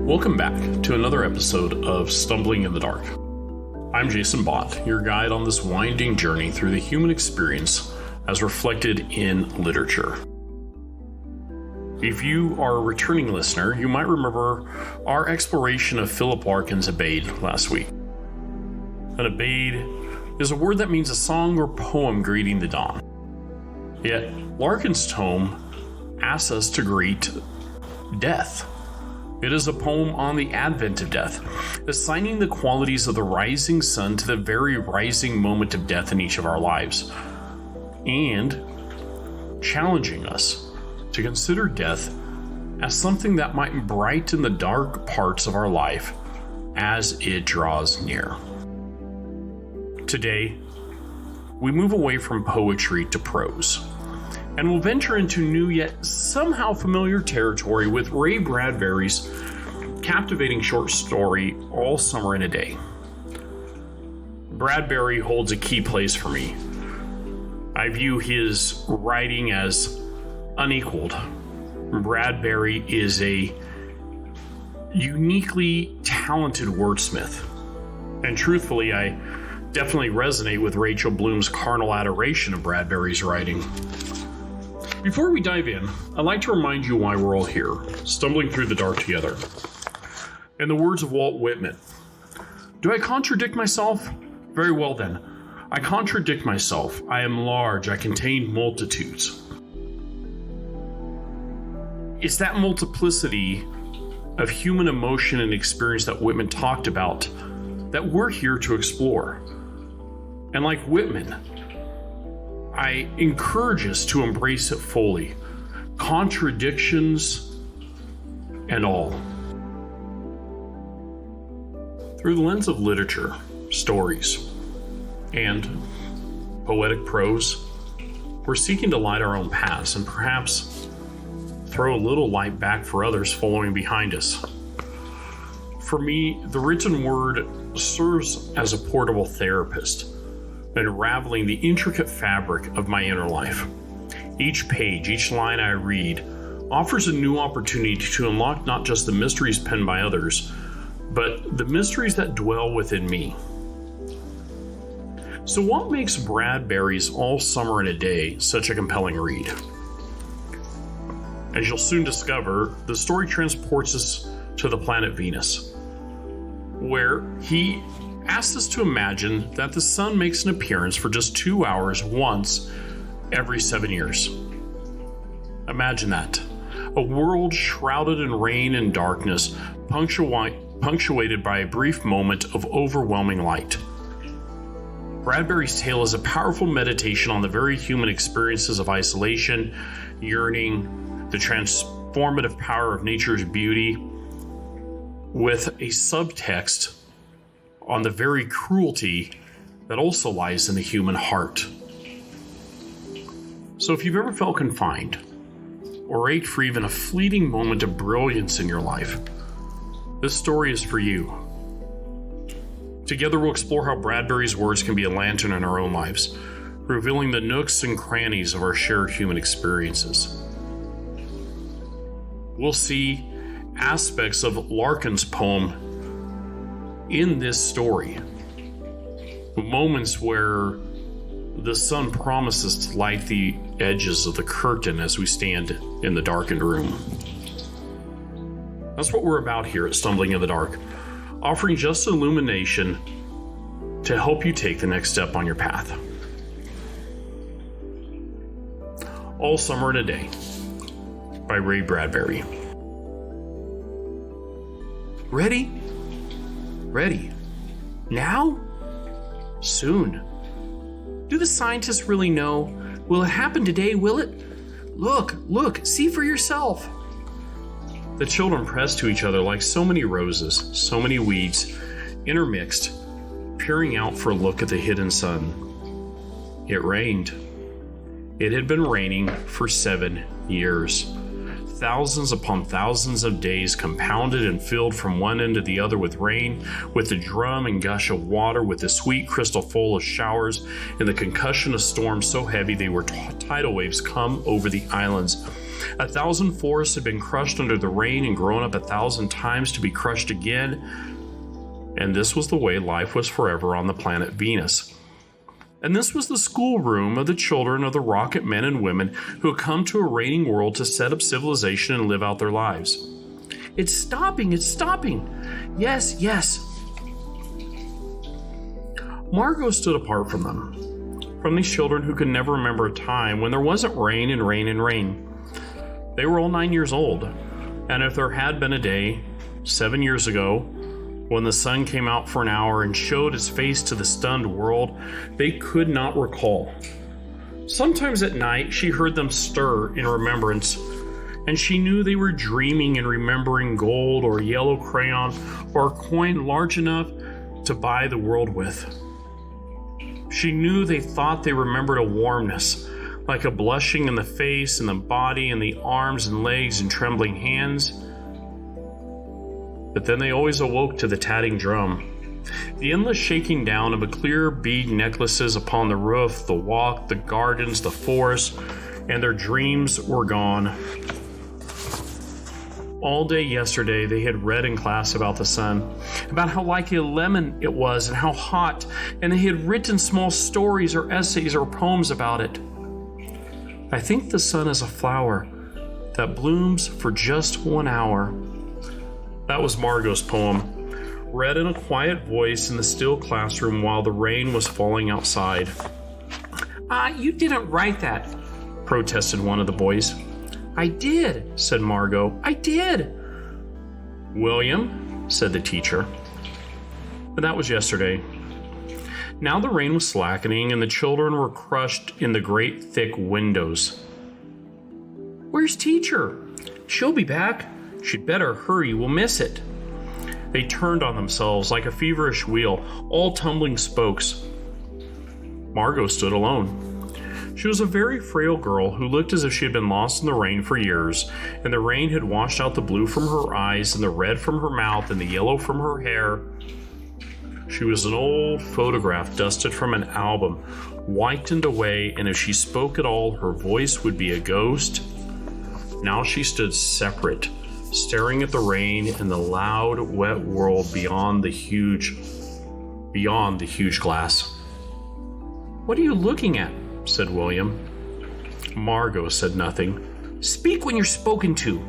Welcome back to another episode of Stumbling in the Dark. I'm Jason Bott, your guide on this winding journey through the human experience as reflected in literature. If you are a returning listener, you might remember our exploration of Philip Larkin's Abaid last week. An Abaid is a word that means a song or poem greeting the dawn. Yet, Larkin's tome asks us to greet death. It is a poem on the advent of death, assigning the qualities of the rising sun to the very rising moment of death in each of our lives, and challenging us to consider death as something that might brighten the dark parts of our life as it draws near. Today, we move away from poetry to prose, and we'll venture into new yet somehow familiar territory with Ray Bradbury's captivating short story, All Summer in a Day. Bradbury holds a key place for me. I view his writing as unequaled. Bradbury is a uniquely talented wordsmith, and truthfully, I definitely resonate with Rachel Bloom's carnal adoration of Bradbury's writing. Before we dive in, I'd like to remind you why we're all here, stumbling through the dark together. In the words of Walt Whitman, do I contradict myself? Very well then. I contradict myself. I am large. I contain multitudes. It's that multiplicity of human emotion and experience that Whitman talked about that we're here to explore. And like Whitman, I encourage us to embrace it fully, contradictions and all. Through the lens of literature, stories, and poetic prose, we're seeking to light our own paths and perhaps throw a little light back for others following behind us. For me, the written word serves as a portable therapist, unraveling the intricate fabric of my inner life. Each page, each line I read, offers a new opportunity to unlock not just the mysteries penned by others, but the mysteries that dwell within me. So what makes Bradbury's All Summer in a Day such a compelling read? As you'll soon discover, the story transports us to the planet Venus, where he asks us to imagine that the sun makes an appearance for just 2 hours once every 7 years. Imagine that. A world shrouded in rain and darkness, punctuated by a brief moment of overwhelming light. Bradbury's tale is a powerful meditation on the very human experiences of isolation, yearning, the transformative power of nature's beauty, with a subtext on the very cruelty that also lies in the human heart. So if you've ever felt confined or ached for even a fleeting moment of brilliance in your life, this story is for you. Together we'll explore how Bradbury's words can be a lantern in our own lives, revealing the nooks and crannies of our shared human experiences. We'll see aspects of Larkin's poem in this story, moments where the sun promises to light the edges of the curtain as we stand in the darkened room. That's what we're about here at Stumbling in the Dark, offering just illumination to help you take the next step on your path. All Summer in a Day by Ray Bradbury. Ready? Ready. Now? Soon. Do the scientists really know? Will it happen today, will it? Look, see for yourself. The children pressed to each other like so many roses, so many weeds, intermixed, peering out for a look at the hidden sun. It rained. It had been raining for 7 years. Thousands upon thousands of days compounded and filled from one end to the other with rain, with the drum and gush of water, with the sweet crystal full of showers, and the concussion of storms so heavy they were tidal waves come over the islands. 1,000 forests had been crushed under the rain and grown up 1,000 times to be crushed again. And this was the way life was forever on the planet Venus. And this was the schoolroom of the children of the rocket men and women who had come to a reigning world to set up civilization and live out their lives. It's stopping! It's stopping! Yes, yes! Margot stood apart from them, from these children who could never remember a time when there wasn't rain and rain and rain. They were all 9 years old, and if there had been a day, 7 years ago, when the sun came out for an hour and showed its face to the stunned world, they could not recall. Sometimes at night she heard them stir in remembrance, and she knew they were dreaming and remembering gold or yellow crayon or a coin large enough to buy the world with. She knew they thought they remembered a warmness, like a blushing in the face and the body and the arms and legs and trembling hands. But then they always awoke to the tatting drum, the endless shaking down of a clear bead necklaces upon the roof, the walk, the gardens, the forest, and their dreams were gone. All day yesterday they had read in class about the sun, about how like a lemon it was and how hot, and they had written small stories or essays or poems about it. I think the sun is a flower that blooms for just 1 hour. That was Margot's poem, read in a quiet voice in the still classroom while the rain was falling outside. You didn't write that, protested one of the boys. I did, said Margot. I did. William, said the teacher. But that was yesterday. Now the rain was slackening and the children were crushed in the great thick windows. Where's teacher? She'll be back. She'd better hurry, we'll miss it. They turned on themselves like a feverish wheel, all tumbling spokes. Margot stood alone. She was a very frail girl who looked as if she had been lost in the rain for years, and the rain had washed out the blue from her eyes and the red from her mouth and the yellow from her hair. She was an old photograph dusted from an album, whitened away, and if she spoke at all, her voice would be a ghost. Now she stood separate, staring at the rain and the loud, wet world beyond the huge glass. What are you looking at? Said William. Margot said nothing. Speak when you're spoken to.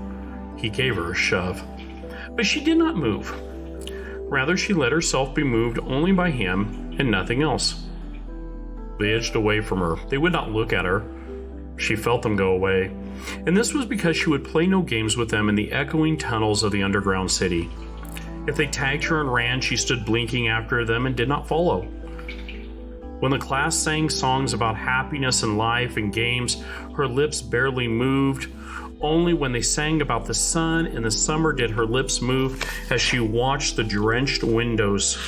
He gave her a shove. But she did not move. Rather, she let herself be moved only by him and nothing else. They edged away from her. They would not look at her. She felt them go away. And this was because she would play no games with them in the echoing tunnels of the underground city. If they tagged her and ran, she stood blinking after them and did not follow. When the class sang songs about happiness and life and games, her lips barely moved. Only when they sang about the sun and the summer did her lips move as she watched the drenched windows.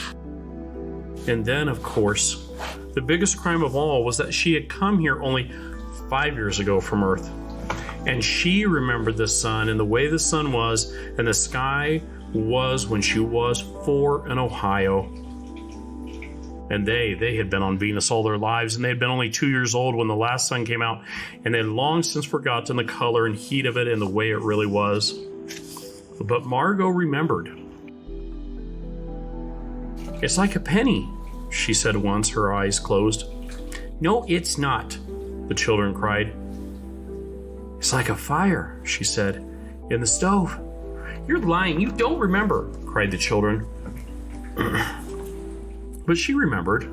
And then, of course, the biggest crime of all was that she had come here only 5 years ago from Earth. And she remembered the sun and the way the sun was and the sky was when she was 4 in Ohio. And they had been on Venus all their lives, and they had been only 2 years old when the last sun came out, and they had long since forgotten the color and heat of it and the way it really was. But Margot remembered. It's like a penny, she said once, her eyes closed. No, it's not, the children cried. It's like a fire, she said, in the stove. You're lying, you don't remember, cried the children. But she remembered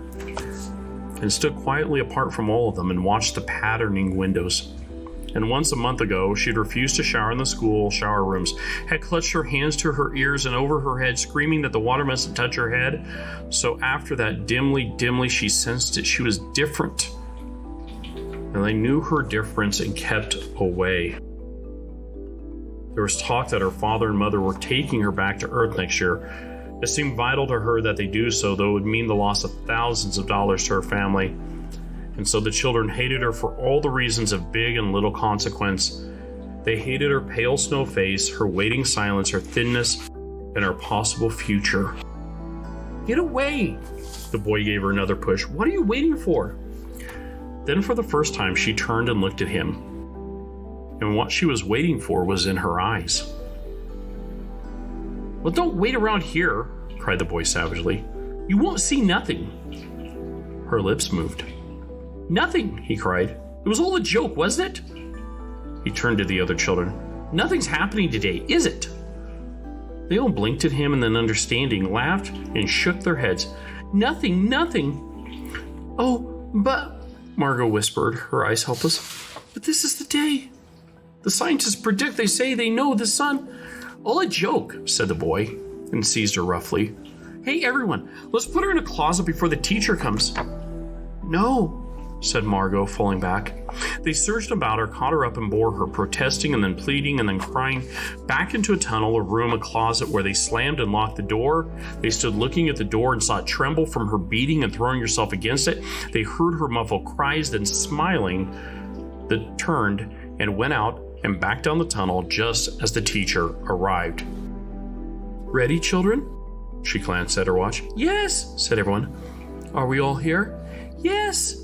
and stood quietly apart from all of them and watched the patterning windows. And once a month ago, she had refused to shower in the school shower rooms, had clutched her hands to her ears and over her head, screaming that the water mustn't touch her head. So after that, dimly, she sensed that she was different. And they knew her difference and kept away. There was talk that her father and mother were taking her back to Earth next year. It seemed vital to her that they do so, though it would mean the loss of thousands of dollars to her family. And so the children hated her for all the reasons of big and little consequence. They hated her pale snow face, her waiting silence, her thinness, and her possible future. "Get away!" The boy gave her another push. "What are you waiting for?" Then for the first time, she turned and looked at him. And what she was waiting for was in her eyes. "Well, don't wait around here," cried the boy savagely. "You won't see nothing." Her lips moved. "Nothing," he cried. "It was all a joke, wasn't it?" He turned to the other children. "Nothing's happening today, is it?" They all blinked at him and then, understanding, laughed and shook their heads. "Nothing, nothing." "Oh, but," Margot whispered, her eyes helpless, "but this is the day. The scientists predict, they say, they know the sun." "All a joke," said the boy, and seized her roughly. "Hey, everyone, let's put her in a closet before the teacher comes." "No," said Margot, falling back. They surged about her, caught her up and bore her, protesting and then pleading and then crying, back into a tunnel, a room, a closet where they slammed and locked the door. They stood looking at the door and saw it tremble from her beating and throwing herself against it. They heard her muffled cries, then smiling, that turned and went out and back down the tunnel just as the teacher arrived. "Ready, children?" She glanced at her watch. "Yes," said everyone. "Are we all here?" "Yes."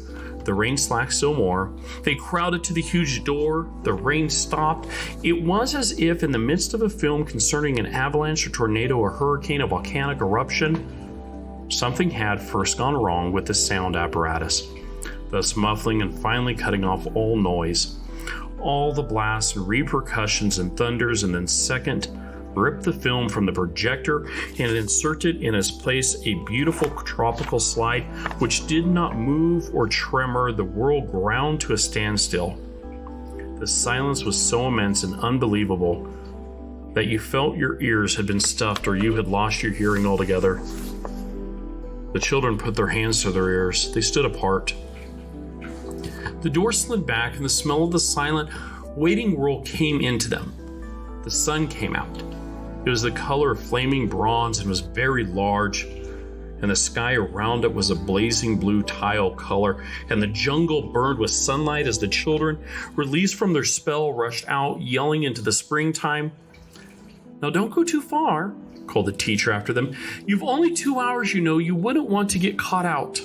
The rain slacked still more. They crowded to the huge door. The rain stopped. It was as if in the midst of a film concerning an avalanche, a tornado, a hurricane, a volcanic eruption, something had first gone wrong with the sound apparatus, thus muffling and finally cutting off all noise. All the blasts and repercussions and thunders, and then second, ripped the film from the projector and inserted in its place a beautiful tropical slide which did not move or tremor. The world ground to a standstill. The silence was so immense and unbelievable that you felt your ears had been stuffed or you had lost your hearing altogether. The children put their hands to their ears. They stood apart. The door slid back and the smell of the silent, waiting world came into them. The sun came out. It was the color of flaming bronze and was very large, and the sky around it was a blazing blue tile color, and the jungle burned with sunlight as the children, released from their spell, rushed out, yelling into the springtime. "Now don't go too far," called the teacher after them. "You've only 2 hours, you know. You wouldn't want to get caught out."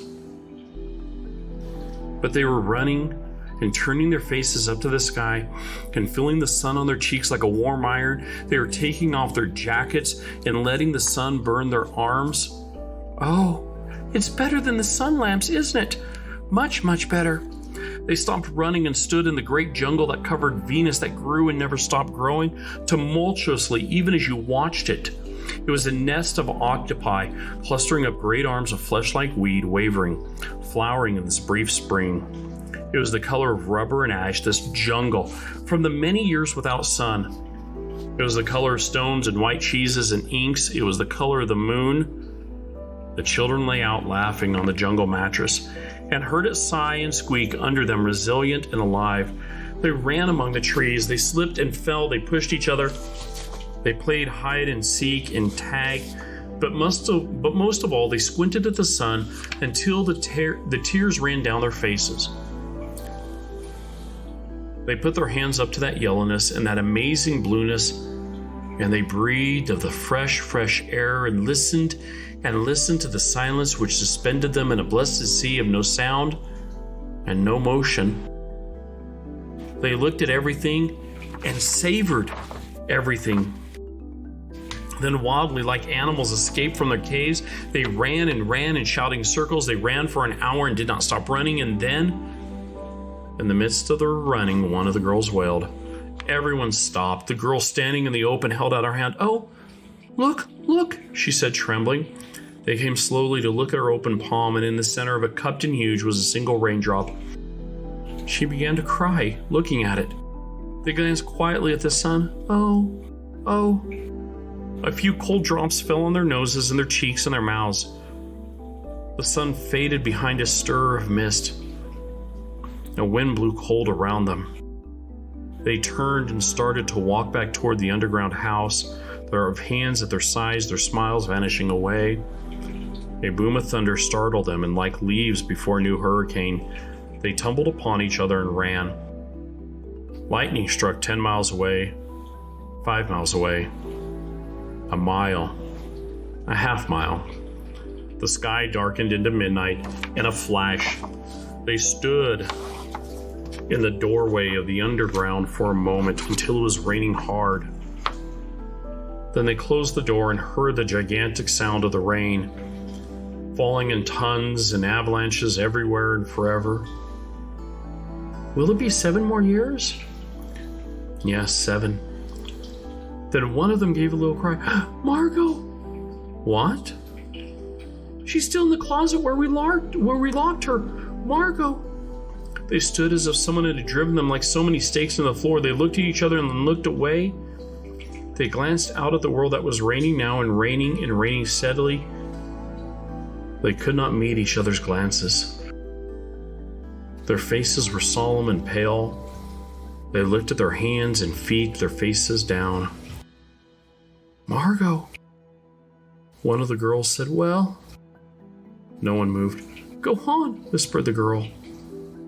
But they were running and turning their faces up to the sky and feeling the sun on their cheeks like a warm iron. They were taking off their jackets and letting the sun burn their arms. "Oh, it's better than the sun lamps, isn't it? Much, much better." They stopped running and stood in the great jungle that covered Venus, that grew and never stopped growing, tumultuously even as you watched it. It was a nest of octopi, clustering up great arms of flesh-like weed, wavering, flowering in this brief spring. It was the color of rubber and ash, this jungle, from the many years without sun. It was the color of stones and white cheeses and inks. It was the color of the moon. The children lay out laughing on the jungle mattress and heard it sigh and squeak under them, resilient and alive. They ran among the trees. They slipped and fell. They pushed each other. They played hide and seek and tag. But most of all, they squinted at the sun until the tears ran down their faces. They put their hands up to that yellowness and that amazing blueness, and they breathed of the fresh, fresh air and listened to the silence which suspended them in a blessed sea of no sound and no motion. They looked at everything and savored everything. Then wildly, like animals escaped from their caves, they ran and shouting circles. They ran for an hour and did not stop running, and then, in the midst of their running, one of the girls wailed. Everyone stopped. The girl standing in the open held out her hand. "Oh, look, look," she said, trembling. They came slowly to look at her open palm, and in the center of it, cupped and huge, was a single raindrop. She began to cry, looking at it. They glanced quietly at the sun. "Oh, oh." A few cold drops fell on their noses and their cheeks and their mouths. The sun faded behind a stir of mist. A wind blew cold around them. They turned and started to walk back toward the underground house, their hands at their sides, their smiles vanishing away. A boom of thunder startled them, and like leaves before a new hurricane, they tumbled upon each other and ran. Lightning struck 10 miles away, 5 miles away, a mile, a half mile. The sky darkened into midnight in a flash. They stood in the doorway of the underground for a moment until it was raining hard. Then they closed the door and heard the gigantic sound of the rain, falling in tons and avalanches everywhere and forever. Will it be 7 more years? Yes, 7. Then one of them gave a little cry. Margot! What? She's still in the closet where we locked her. Margot! They stood as if someone had driven them like so many stakes in the floor. They looked at each other and then looked away. They glanced out at the world that was raining now and raining steadily. They could not meet each other's glances. Their faces were solemn and pale. They lifted their hands and feet, their faces down. Margot! One of the girls said, well? No one moved. Go on, whispered the girl.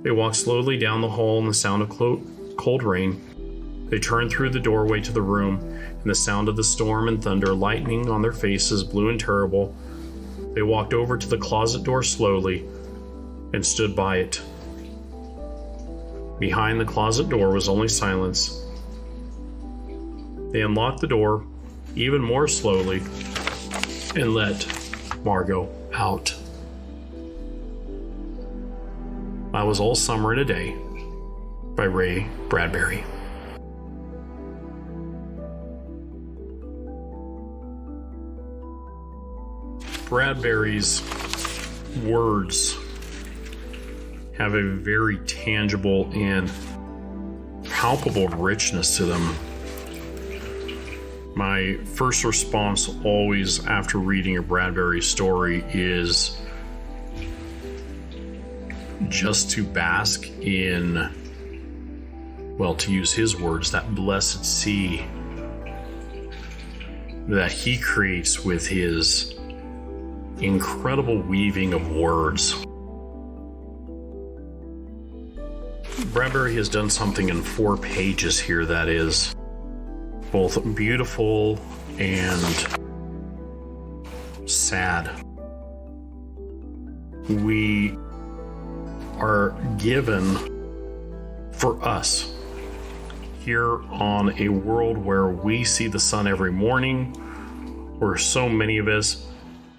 They walked slowly down the hall in the sound of cold rain. They turned through the doorway to the room, and the sound of the storm and thunder, lightning on their faces, blue and terrible. They walked over to the closet door slowly and stood by it. Behind the closet door was only silence. They unlocked the door even more slowly and let Margot out. That was All Summer in a Day by Ray Bradbury. Bradbury's words have a very tangible and palpable richness to them. My first response always after reading a Bradbury story is just to bask in, well, to use his words, that blessed sea that he creates with his incredible weaving of words. Bradbury has done something in 4 pages here that is both beautiful and sad. We are given, for us, here on a world where we see the sun every morning, where so many of us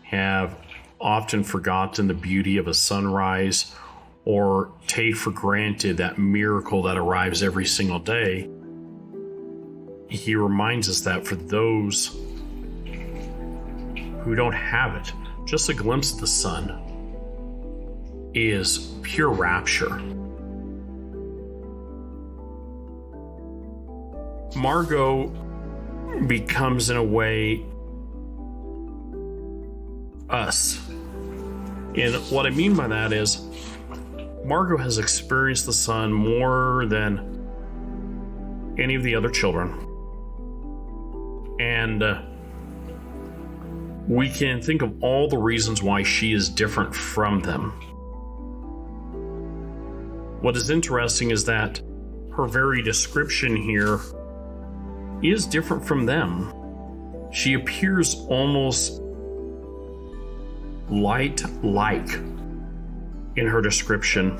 have often forgotten the beauty of a sunrise or take for granted that miracle that arrives every single day. He reminds us that for those who don't have it, just a glimpse of the sun is pure rapture. Margot becomes, in a way, us. And what I mean by that is Margot has experienced the sun more than any of the other children. And we can think of all the reasons why she is different from them. What is interesting is that her very description here is different from them. She appears almost light-like in her description.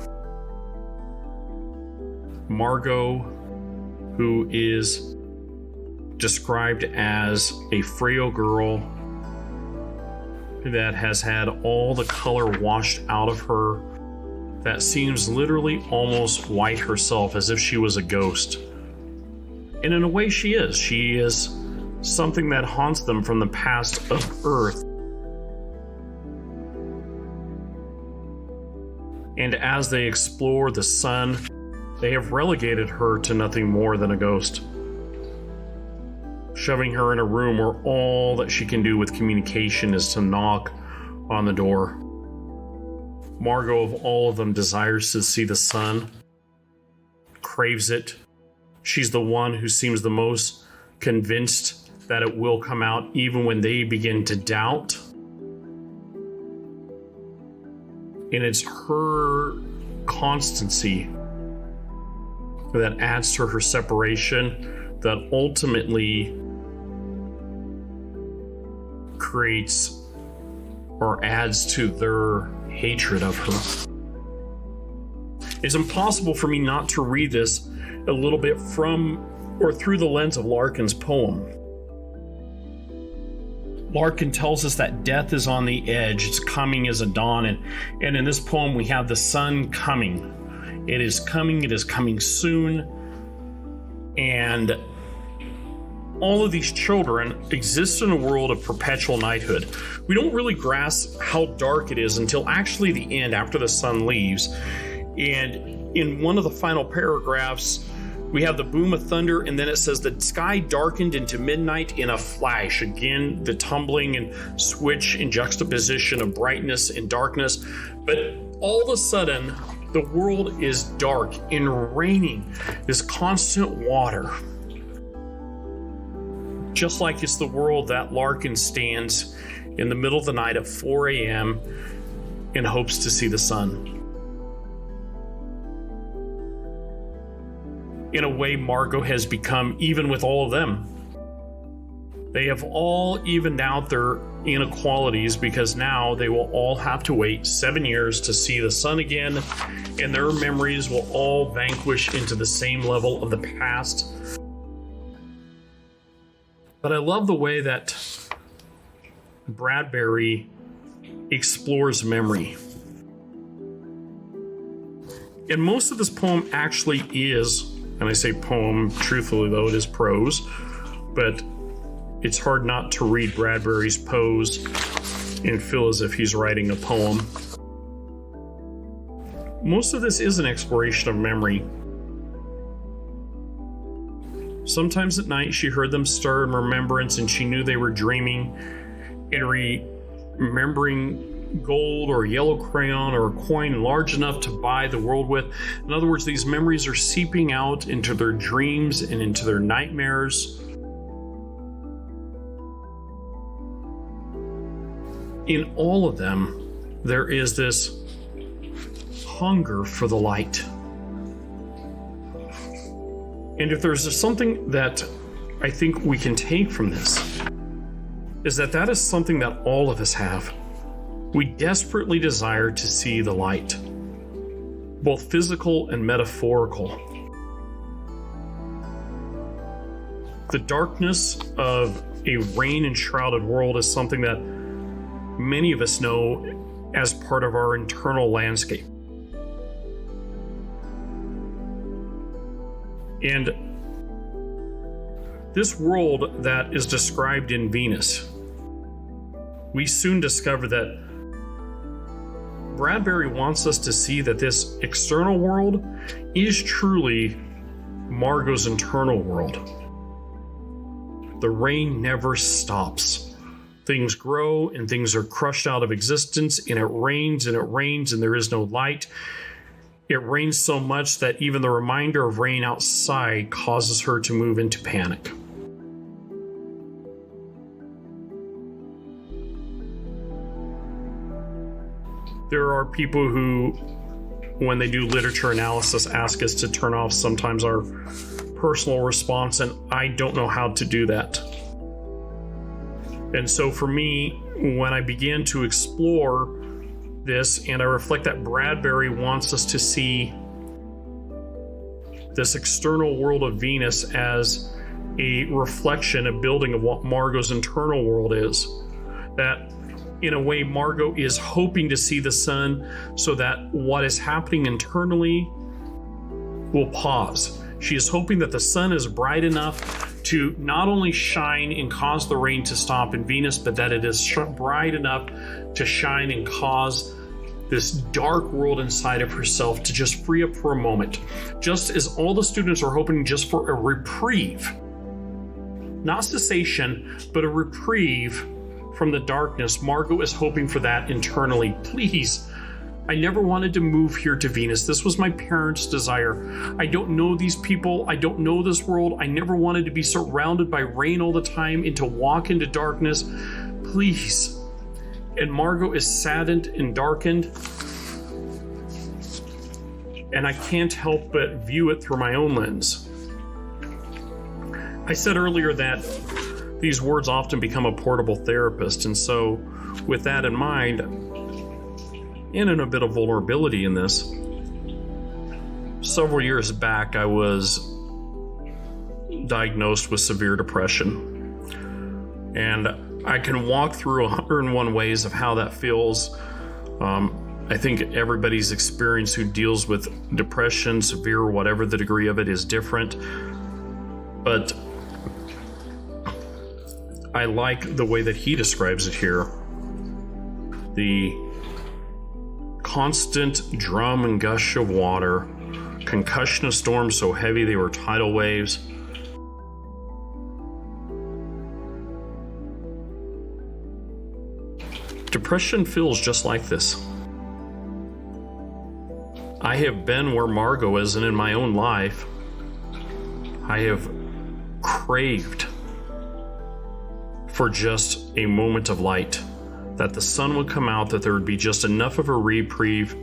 Margot, who is described as a frail girl that has had all the color washed out of her, that seems literally almost white herself, as if she was a ghost. And in a way she is. She is something that haunts them from the past of Earth. And as they explore the sun, they have relegated her to nothing more than a ghost, shoving her in a room where all that she can do with communication is to knock on the door. Margot, of all of them, desires to see the sun, craves it. She's the one who seems the most convinced that it will come out, even when they begin to doubt. And it's her constancy, that adds to her separation, that ultimately creates or adds to their hatred of her. It's impossible for me not to read this a little bit from or through the lens of Larkin's poem. Larkin tells us that death is on the edge, it's coming as a dawn, and in this poem we have the sun coming. It is coming soon, and all of these children exist in a world of perpetual knighthood. We don't really grasp how dark it is until actually the end, after the sun leaves. And in one of the final paragraphs, we have the boom of thunder, and then it says the sky darkened into midnight in a flash. Again, the tumbling and switch in juxtaposition of brightness and darkness. But all of a sudden, the world is dark and raining this constant water. Just like it's the world that Larkin stands in the middle of the night at 4 a.m. and hopes to see the sun. In a way, Margot has become even with all of them. They have all evened out their inequalities because now they will all have to wait 7 years to see the sun again, and their memories will all vanquish into the same level of the past. But I love the way that Bradbury explores memory. And most of this poem actually is, and I say poem, truthfully though, it is prose, but it's hard not to read Bradbury's prose and feel as if he's writing a poem. Most of this is an exploration of memory. Sometimes at night she heard them stir in remembrance, and she knew they were dreaming and remembering gold or a yellow crayon or a coin large enough to buy the world with. In other words, these memories are seeping out into their dreams and into their nightmares. In all of them, there is this hunger for the light. And if there's something that I think we can take from this, is that is something that all of us have. We desperately desire to see the light, both physical and metaphorical. The darkness of a rain-enshrouded world is something that many of us know as part of our internal landscape. And this world that is described in Venus, we soon discover that Bradbury wants us to see that this external world is truly Margot's internal world. The rain never stops. Things grow and things are crushed out of existence, and it rains and there is no light. It rains so much that even the reminder of rain outside causes her to move into panic. There are people who, when they do literature analysis, ask us to turn off sometimes our personal response, and I don't know how to do that. And so for me, when I began to explore this, and I reflect that Bradbury wants us to see this external world of Venus as a reflection, a building of what Margot's internal world is. That in a way, Margot is hoping to see the sun so that what is happening internally will pause. She is hoping that the sun is bright enough to not only shine and cause the rain to stop in Venus, but that it is bright enough to shine and cause this dark world inside of herself to just free up for a moment. Just as all the students are hoping just for a reprieve, not cessation, but a reprieve from the darkness, Margot is hoping for that internally. Please, I never wanted to move here to Venus. This was my parents' desire. I don't know these people. I don't know this world. I never wanted to be surrounded by rain all the time and to walk into darkness. Please. And Margot is saddened and darkened. and I can't help but view it through my own lens. I said earlier that these words often become a portable therapist, and so with that in mind, and in a bit of vulnerability in this, several years back I was diagnosed with severe depression, and I can walk through 101 ways of how that feels. I think everybody's experience who deals with depression, severe or whatever the degree of it, is different. But I like the way that he describes it here. The constant drum and gush of water, concussion of storms so heavy they were tidal waves. Depression feels just like this. I have been where Margot is, and in my own life, I have craved for just a moment of light, that the sun would come out, that there would be just enough of a reprieve,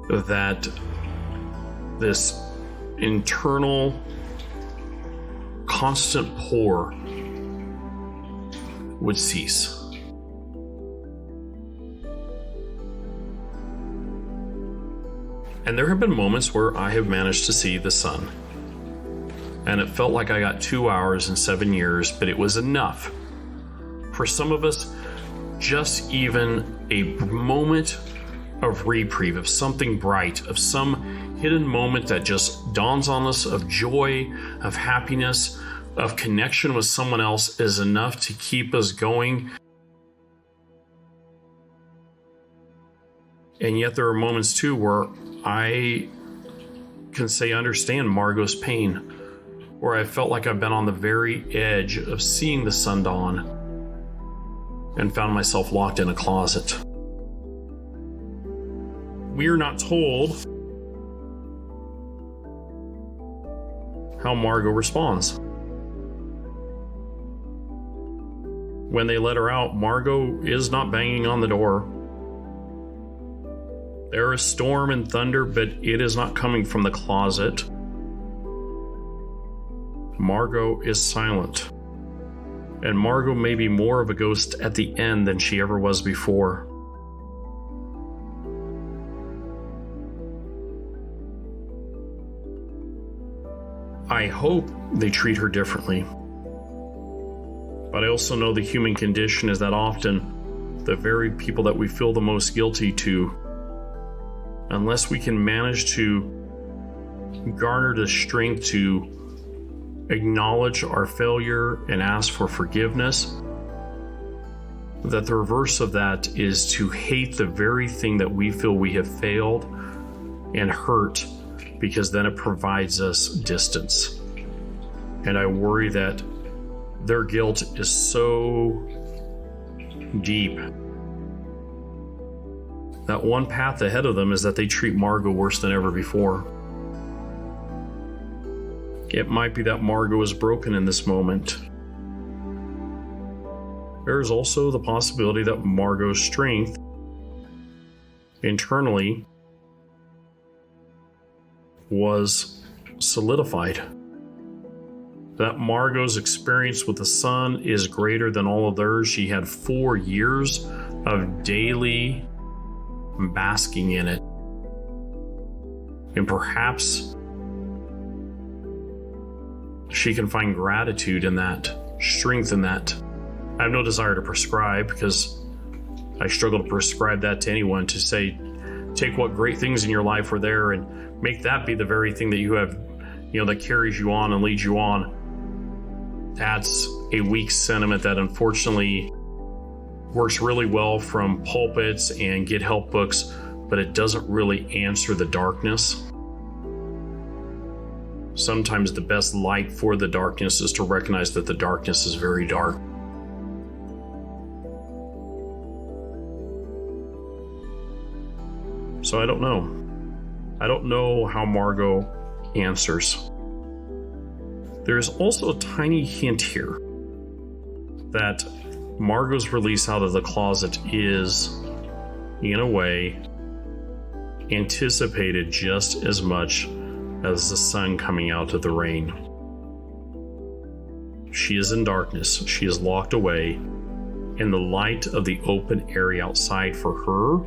that this internal constant pour would cease. And there have been moments where I have managed to see the sun, and it felt like I got 2 hours in 7 years, but it was enough. For some of us, just even a moment of reprieve, of something bright, of some hidden moment that just dawns on us, of joy, of happiness, of connection with someone else, is enough to keep us going. And yet there are moments too where I can say I understand Margot's pain, where I felt like I've been on the very edge of seeing the sun dawn and found myself locked in a closet. We are not told how Margot responds. When they let her out, Margot is not banging on the door. There is storm and thunder, but it is not coming from the closet. Margot is silent. And Margot may be more of a ghost at the end than she ever was before. I hope they treat her differently. But I also know the human condition is that often the very people that we feel the most guilty to, unless we can manage to garner the strength to acknowledge our failure and ask for forgiveness, that the reverse of that is to hate the very thing that we feel we have failed and hurt, because then it provides us distance. And I worry that their guilt is so deep that one path ahead of them is that they treat Margot worse than ever before. It might be that Margot is broken in this moment. There is also the possibility that Margot's strength internally was solidified. That Margot's experience with the sun is greater than all of theirs. She had 4 years of daily basking in it. And perhaps she can find gratitude in that, strength in that. I have no desire to prescribe, because I struggle to prescribe that to anyone, to say, take what great things in your life were there and make that be the very thing that you have, that carries you on and leads you on. That's a weak sentiment that unfortunately works really well from pulpits and get help books, but it doesn't really answer the darkness. Sometimes the best light for the darkness is to recognize that the darkness is very dark. So I don't know. I don't know how Margot answers. There's also a tiny hint here that Margot's release out of the closet is, in a way, anticipated just as much as the sun coming out of the rain. She is in darkness. She is locked away, and the light of the open area outside for her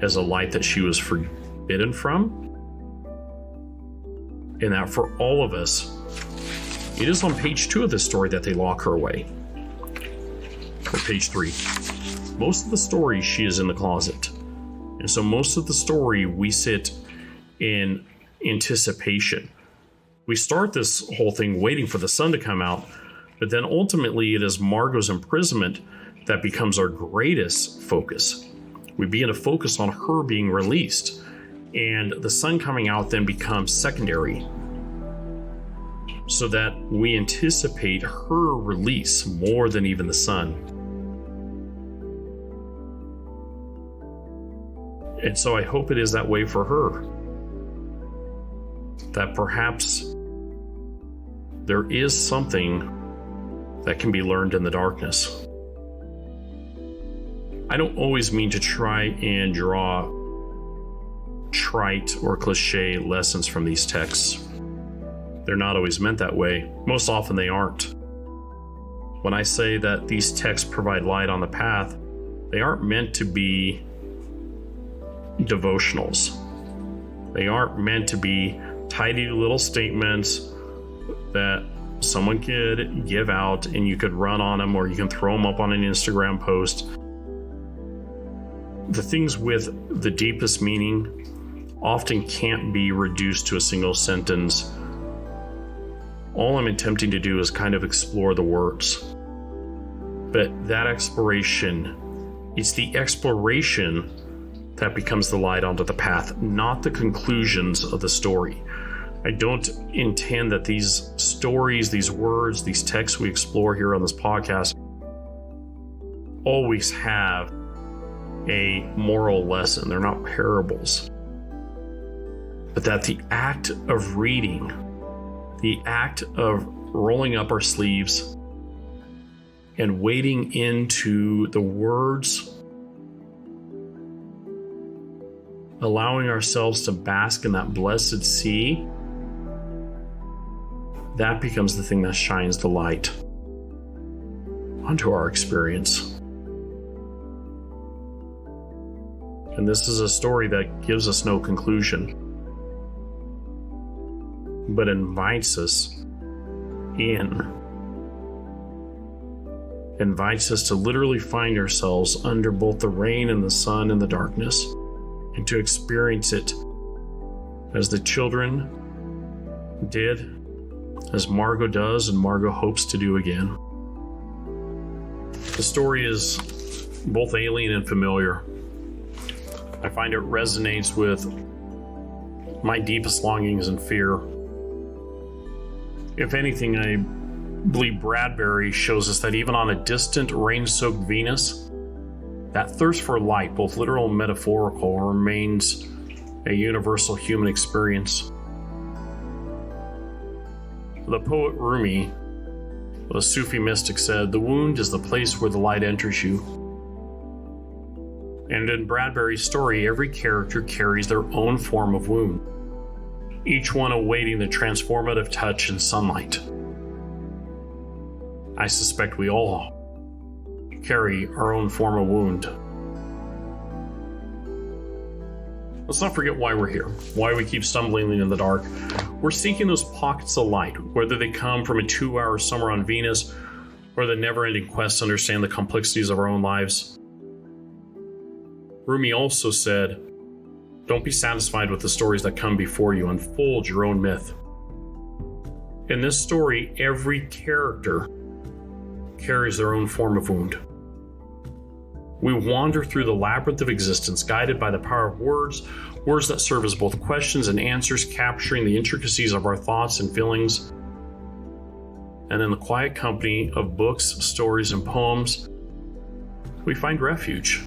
is a light that she was forbidden from, and that for all of us, it is on page 2 of this story that they lock her away. Or page 3. Most of the story, she is in the closet. And so most of the story, we sit in anticipation. We start this whole thing waiting for the sun to come out, but then ultimately it is Margot's imprisonment that becomes our greatest focus. We begin to focus on her being released, and the sun coming out then becomes secondary, so that we anticipate her release more than even the sun. And so I hope it is that way for her, that perhaps there is something that can be learned in the darkness. I don't always mean to try and draw trite or cliche lessons from these texts. They're not always meant that way. Most often they aren't. When I say that these texts provide light on the path, they aren't meant to be devotionals. They aren't meant to be tidy little statements that someone could give out and you could run on them, or you can throw them up on an Instagram post. The things with the deepest meaning often can't be reduced to a single sentence. All I'm attempting to do is kind of explore the words. But that exploration, it's the exploration that becomes the light onto the path, not the conclusions of the story. I don't intend that these stories, these words, these texts we explore here on this podcast always have a moral lesson. They're not parables. But that the act of reading, the act of rolling up our sleeves and wading into the words, allowing ourselves to bask in that blessed sea, that becomes the thing that shines the light onto our experience. And this is a story that gives us no conclusion, but invites us to literally find ourselves under both the rain and the sun and the darkness, and to experience it as the children did, as Margot does, and Margot hopes to do again. The story is both alien and familiar. I find it resonates with my deepest longings and fear. If anything, I believe Bradbury shows us that even on a distant, rain-soaked Venus, that thirst for light, both literal and metaphorical, remains a universal human experience. The poet Rumi, the Sufi mystic, said, "The wound is the place where the light enters you." And in Bradbury's story, every character carries their own form of wound, each one awaiting the transformative touch and sunlight. I suspect we all carry our own form of wound. Let's not forget why we're here, why we keep stumbling in the dark. We're seeking those pockets of light, whether they come from a 2-hour summer on Venus or the never-ending quest to understand the complexities of our own lives. Rumi also said, "Don't be satisfied with the stories that come before you. Unfold your own myth." In this story, every character carries their own form of wound. We wander through the labyrinth of existence, guided by the power of words that serve as both questions and answers, capturing the intricacies of our thoughts and feelings. And in the quiet company of books, stories, and poems, we find refuge.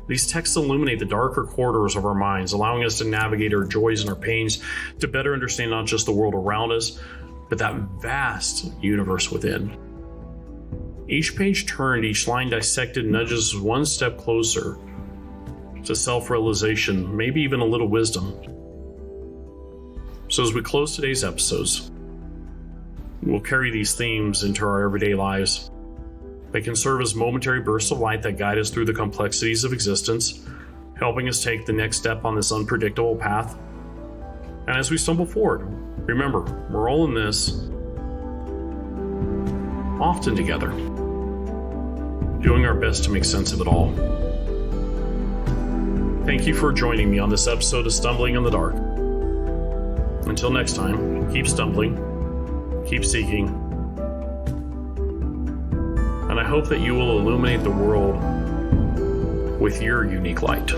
These texts illuminate the darker corridors of our minds, allowing us to navigate our joys and our pains, to better understand not just the world around us, but that vast universe within. Each page turned, each line dissected, nudges us one step closer to self-realization, maybe even a little wisdom. So as we close today's episodes, we'll carry these themes into our everyday lives. They can serve as momentary bursts of light that guide us through the complexities of existence, helping us take the next step on this unpredictable path. And as we stumble forward, remember, we're all in this, often together, doing our best to make sense of it all. Thank you for joining me on this episode of Stumbling in the Dark. Until next time, keep stumbling, keep seeking, and I hope that you will illuminate the world with your unique light.